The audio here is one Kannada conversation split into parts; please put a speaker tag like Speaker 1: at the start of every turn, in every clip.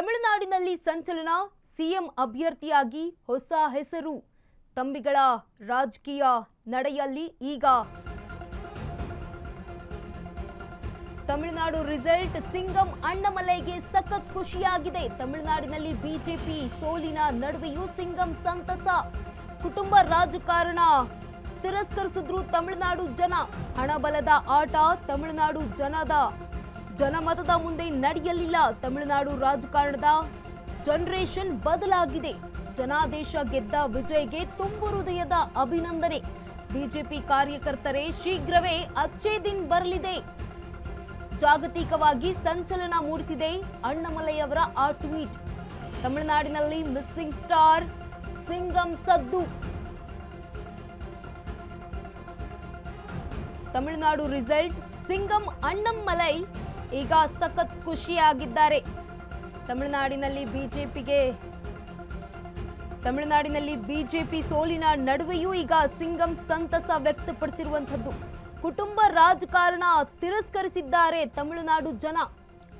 Speaker 1: ತಮಿಳುನಾಡಿನಲ್ಲಿ ಸಂಚಲನ, ಸಿಎಂ ಅಭ್ಯರ್ಥಿಯಾಗಿ ಹೊಸ ಹೆಸರು. ತಂಬಿಗಳ ರಾಜಕೀಯ ನಡೆಯಲ್ಲಿ ಈಗ ತಮಿಳುನಾಡು ರಿಸಲ್ಟ್. ಸಿಂಗಂ ಅಣ್ಣಾಮಲೈಗೆ ಸಖತ್ ಖುಷಿಯಾಗಿದೆ. ತಮಿಳುನಾಡಿನಲ್ಲಿ ಬಿಜೆಪಿ ಸೋಲಿನ ನಡುವೆಯೂ ಸಿಂಗಂ ಸಂತಸ. ಕುಟುಂಬ ರಾಜಕಾರಣ ತಿರಸ್ಕರಿಸಿದ್ರು ತಮಿಳುನಾಡು ಜನ. ಹಣಬಲದ ಆಟ ತಮಿಳುನಾಡು ಜನಮತದ ಮುಂದೆ ನಡೆಯಲಿಲ್ಲ. ತಮಿಳುನಾಡು ರಾಜಕಾರಣದ ಜನರೇಷನ್ ಬದಲಾಗಿದೆ. ಜನಾದೇಶ ಗೆದ್ದ ವಿಜಯ್ಗೆ ತುಂಬು ಹೃದಯದ ಅಭಿನಂದನೆ. ಬಿಜೆಪಿ ಕಾರ್ಯಕರ್ತರೇ ಶೀಘ್ರವೇ ಅಚ್ಚೇ ದಿನ್ ಬರಲಿದೆ. ಜಾಗತಿಕವಾಗಿ ಸಂಚಲನ ಮೂಡಿಸಿದೆ ಅಣ್ಣಾಮಲೈ ಅವರ ಆ ಟ್ವೀಟ್. ತಮಿಳುನಾಡಿನಲ್ಲಿ ಮಿಸ್ಸಿಂಗ್ ಸ್ಟಾರ್ ಸಿಂಗಂ ಸದ್ದು. ತಮಿಳುನಾಡು ರಿಸಲ್ಟ್. ಸಿಂಗಂ ಅಣ್ಣಾಮಲೈ ಈಗ ಸಖತ್ ಖುಷಿಯಾಗಿದ್ದಾರೆ. ತಮಿಳುನಾಡಿನಲ್ಲಿ ಬಿಜೆಪಿ ಸೋಲಿನ ನಡುವೆಯೂ ಈಗ ಸಿಂಗಂ ಸಂತಸ ವ್ಯಕ್ತಪಡಿಸಿರುವಂತದ್ದು. ಕುಟುಂಬ ರಾಜಕಾರಣ ತಿರಸ್ಕರಿಸಿದ್ದಾರೆ ತಮಿಳುನಾಡು ಜನ.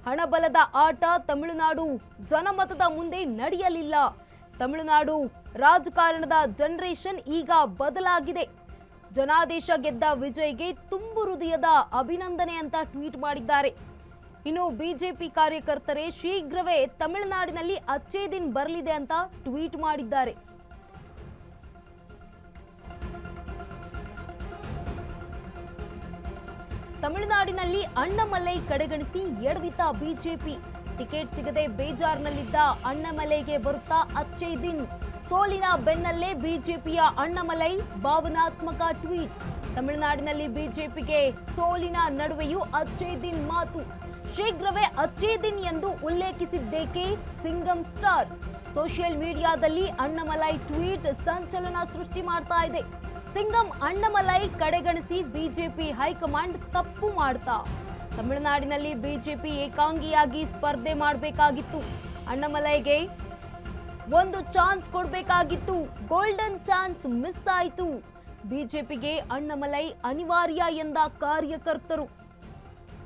Speaker 1: ಹಣಬಲದ ಆಟ ತಮಿಳುನಾಡು ಜನಮತದ ಮುಂದೆ ನಡೆಯಲಿಲ್ಲ. ತಮಿಳುನಾಡು ರಾಜಕಾರಣದ ಜನರೇಷನ್ ಈಗ ಬದಲಾಗಿದೆ. ಜನಾದೇಶ ಗೆದ್ದ ವಿಜಯ್ಗೆ ತುಂಬು ಹೃದಯದ ಅಭಿನಂದನೆ ಅಂತ ಟ್ವೀಟ್ ಮಾಡಿದ್ದಾರೆ. ಇನ್ನು ಬಿಜೆಪಿ ಕಾರ್ಯಕರ್ತರೇ ಶೀಘ್ರವೇ ತಮಿಳುನಾಡಿನಲ್ಲಿ ಅಚ್ಚೇ ದಿನ್ ಬರಲಿದೆ ಅಂತ ಟ್ವೀಟ್ ಮಾಡಿದ್ದಾರೆ. ತಮಿಳುನಾಡಿನಲ್ಲಿ ಅಣ್ಣಾಮಲೈ ಕಡೆಗಣಿಸಿ ಎಡವಿತ ಬಿಜೆಪಿ. ಟಿಕೆಟ್ ಸಿಗದೆ ಬೇಜಾರ್ನಲ್ಲಿದ್ದ ಅಣ್ಣಾಮಲೈಗೆ ಬರುತ್ತಾ ಅಚ್ಚೇ ದಿನ್. ಸೋಲಿನ ಬೆನ್ನಲ್ಲೇ ಬಿಜೆಪಿಯ ಅಣ್ಣಾಮಲೈ ಭಾವನಾತ್ಮಕ ಟ್ವೀಟ್. ತಮಿಳುನಾಡಿನಲ್ಲಿ ಬಿಜೆಪಿಗೆ ಸೋಲಿನ ನಡುವೆಯೂ ಅಚ್ಚೇ ದಿನ್ ಮಾತು. ಶೀಘ್ರವೇ ಅಚ್ಚೇ ದಿನ್ ಎಂದು ಉಲ್ಲೇಖಿಸಿದ್ದೇಕೆ ಸಿಂಗಂ ಸ್ಟಾರ್. ಸೋಷಿಯಲ್ ಮೀಡಿಯಾದಲ್ಲಿ ಅಣ್ಣಾಮಲೈ ಟ್ವೀಟ್ ಸಂಚಲನ ಸೃಷ್ಟಿ ಮಾಡ್ತಾ ಇದೆ. ಸಿಂಗಂ ಅಣ್ಣಾಮಲೈ ಕಡೆಗಣಿಸಿ ಬಿಜೆಪಿ ಹೈಕಮಾಂಡ್ ತಪ್ಪು ಮಾಡ್ತಾ. ತಮಿಳುನಾಡಿನಲ್ಲಿ ಬಿಜೆಪಿ ಏಕಾಂಗಿಯಾಗಿ ಸ್ಪರ್ಧೆ ಮಾಡಬೇಕಾಗಿತ್ತು. ಅಣ್ಣಾಮಲೈಗೆ ಒಂದು ಚಾನ್ಸ್ ಕೊಡಬೇಕಾಗಿತ್ತು. ಗೋಲ್ಡನ್ ಚಾನ್ಸ್ ಮಿಸ್ ಆಯಿತು. ಬಿಜೆಪಿಗೆ ಅಣ್ಣಾಮಲೈ ಅನಿವಾರ್ಯ ಎಂದ ಕಾರ್ಯಕರ್ತರು.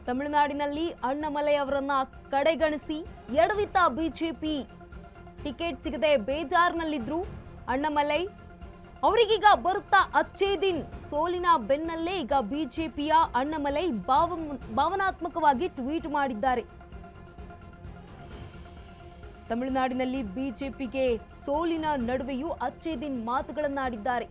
Speaker 1: ತಮಿಳುನಾಡಿನಲ್ಲಿ ಅಣ್ಣಾಮಲೈ ಅವರನ್ನ ಕಡೆಗಣಿಸಿ ಎಡವಿತ ಬಿಜೆಪಿ. ಟಿಕೆಟ್ ಸಿಗದೆ ಬೇಜಾರ್ನಲ್ಲಿದ್ರು ಅಣ್ಣಾಮಲೈ. ಅವರಿಗೀಗ ಬರುತ್ತಾ ಅಚ್ಚೇ ದಿನ್. ಸೋಲಿನ ಬೆನ್ನಲ್ಲೇ ಈಗ ಬಿಜೆಪಿಯ ಅಣ್ಣಾಮಲೈ ಭಾವನಾತ್ಮಕವಾಗಿ ಟ್ವೀಟ್ ಮಾಡಿದ್ದಾರೆ. ತಮಿಳುನಾಡಿನಲ್ಲಿ ಬಿಜೆಪಿಗೆ ಸೋಲಿನ ನಡುವೆಯೂ ಅಚ್ಚೇ ದಿನ್ ಮಾತುಗಳನ್ನಾಡಿದ್ದಾರೆ.